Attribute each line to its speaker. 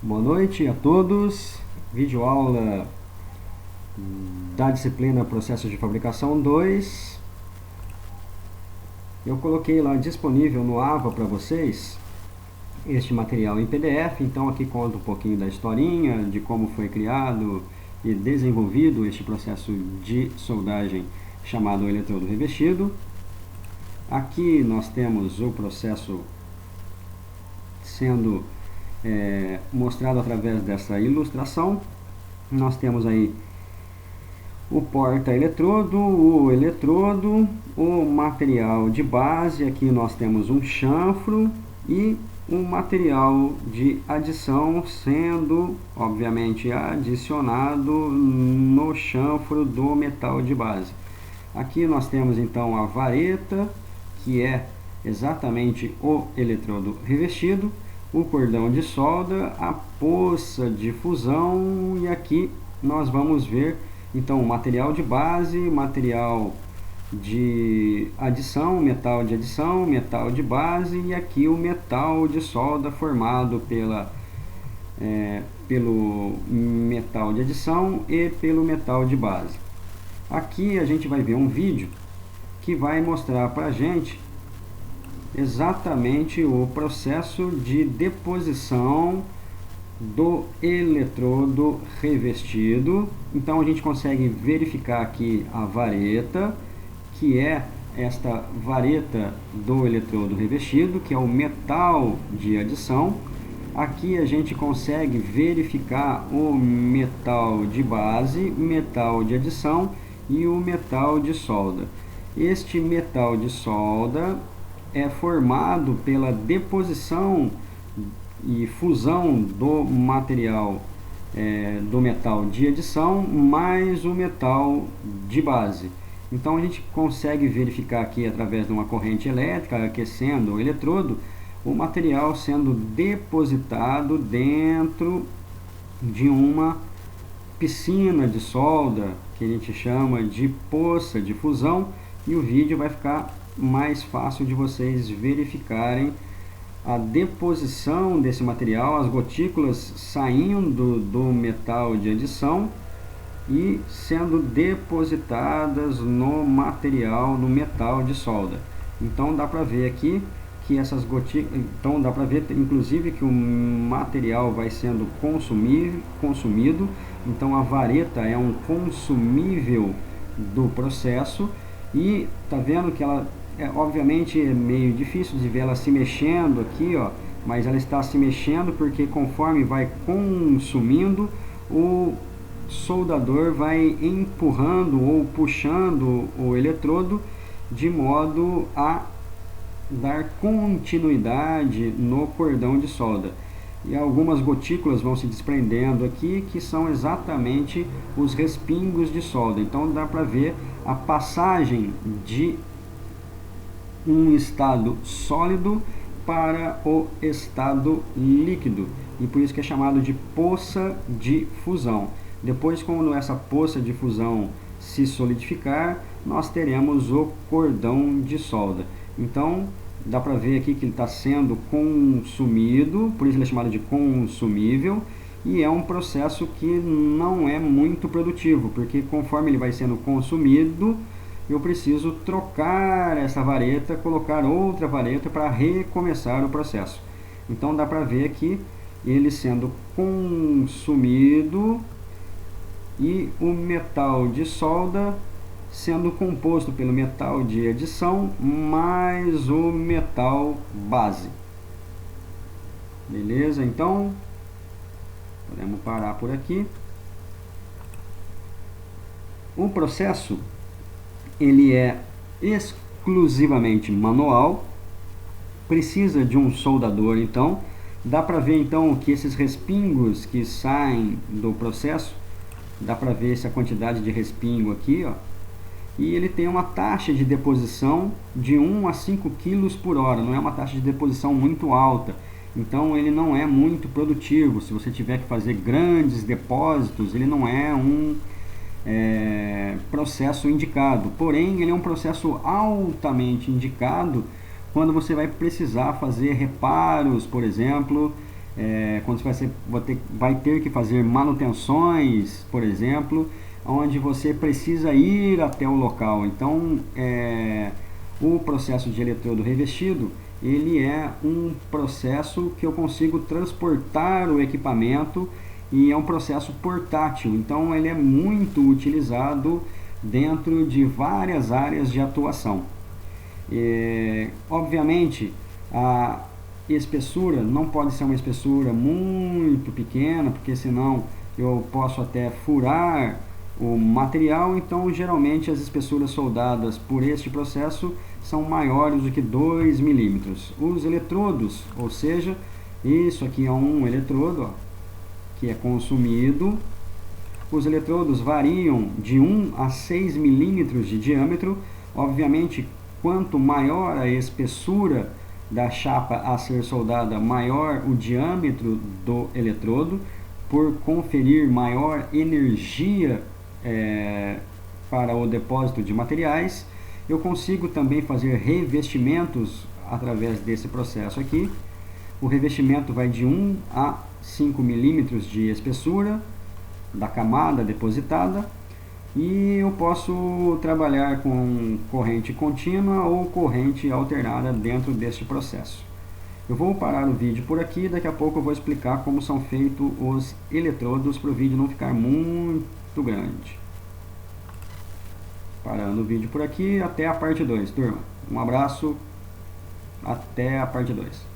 Speaker 1: Boa noite a todos. Videoaula da disciplina Processos de Fabricação 2. Eu coloquei lá disponível no AVA para vocês este material em PDF, então aqui conta um pouquinho da historinha, de como foi criado e desenvolvido este processo de soldagem chamado eletrodo revestido. Aqui nós temos o processo sendo mostrado através dessa ilustração. Nós temos aí o porta-eletrodo, o eletrodo, o material de base, aqui nós temos um chanfro e um material de adição sendo, obviamente, adicionado no chanfro do metal de base. Aqui nós temos então a vareta, que é exatamente o eletrodo revestido, o cordão de solda, a poça de fusão, e aqui nós vamos ver então o material de base, material de adição, metal de base, e aqui o metal de solda formado pelo metal de adição e pelo metal de base. Aqui a gente vai ver um vídeo que vai mostrar para a gente exatamente o processo de deposição do eletrodo revestido. Então a gente consegue verificar aqui a vareta, que é esta vareta do eletrodo revestido, que é o metal de adição. Aqui a gente consegue verificar o metal de base, metal de adição e o metal de solda. Este metal de solda é formado pela deposição e fusão do material do metal de adição mais o metal de base. Então a gente consegue verificar aqui através de uma corrente elétrica aquecendo o eletrodo, o material sendo depositado dentro de uma piscina de solda, que a gente chama de poça de fusão, e o vídeo vai ficar mais fácil de vocês verificarem a deposição desse material, as gotículas saindo do metal de adição e sendo depositadas no material, no metal de solda. Então dá para ver aqui que essas gotículas, então dá para ver inclusive que o material vai sendo consumido. Então a vareta é um consumível do processo, e tá vendo que ela obviamente é meio difícil de ver ela se mexendo aqui, ó, mas ela está se mexendo porque conforme vai consumindo, o soldador vai empurrando ou puxando o eletrodo de modo a dar continuidade no cordão de solda. E algumas gotículas vão se desprendendo aqui, que são exatamente os respingos de solda. Então dá para ver a passagem de um estado sólido para o estado líquido, e por isso que é chamado de poça de fusão. Depois, quando essa poça de fusão se solidificar, nós teremos o cordão de solda. Então dá para ver aqui que ele está sendo consumido, por isso ele é chamado de consumível, e é um processo que não é muito produtivo, porque conforme ele vai sendo consumido, eu preciso trocar essa vareta, colocar outra vareta para recomeçar o processo. Então dá para ver aqui ele sendo consumido e o metal de solda sendo composto pelo metal de adição mais o metal base. Beleza? Então podemos parar por aqui. O processo ele é exclusivamente manual, precisa de um soldador. Então dá para ver então que esses respingos que saem do processo, dá para ver essa quantidade de respingo aqui, ó, e ele tem uma taxa de deposição de 1 a 5 kg por hora, não é uma taxa de deposição muito alta, então ele não é muito produtivo. Se você tiver que fazer grandes depósitos, ele não é um processo indicado, porém ele é um processo altamente indicado quando você vai precisar fazer reparos, por exemplo, quando você vai ter que fazer manutenções, por exemplo, onde você precisa ir até o local. Então, o processo de eletrodo revestido, ele é um processo que eu consigo transportar o equipamento e é um processo portátil. Então, ele é muito utilizado dentro de várias áreas de atuação. Obviamente, a espessura não pode ser uma espessura muito pequena, porque senão eu posso até furar o material. Então, geralmente, as espessuras soldadas por este processo são maiores do que 2 milímetros. Os eletrodos, ou seja, isso aqui é um eletrodo, ó, que é consumido. Os eletrodos variam de 1 a 6 milímetros de diâmetro. Obviamente, quanto maior a espessura da chapa a ser soldada, maior o diâmetro do eletrodo, por conferir maior energia para o depósito de materiais. Eu consigo também fazer revestimentos através desse processo aqui. O revestimento vai de 1 a 5 milímetros de espessura da camada depositada, e eu posso trabalhar com corrente contínua ou corrente alternada dentro deste processo. Eu vou parar o vídeo por aqui, daqui a pouco eu vou explicar como são feitos os eletrodos para o vídeo não ficar muito grande. Parando o vídeo por aqui, até a parte 2, turma. Um abraço, até a parte 2.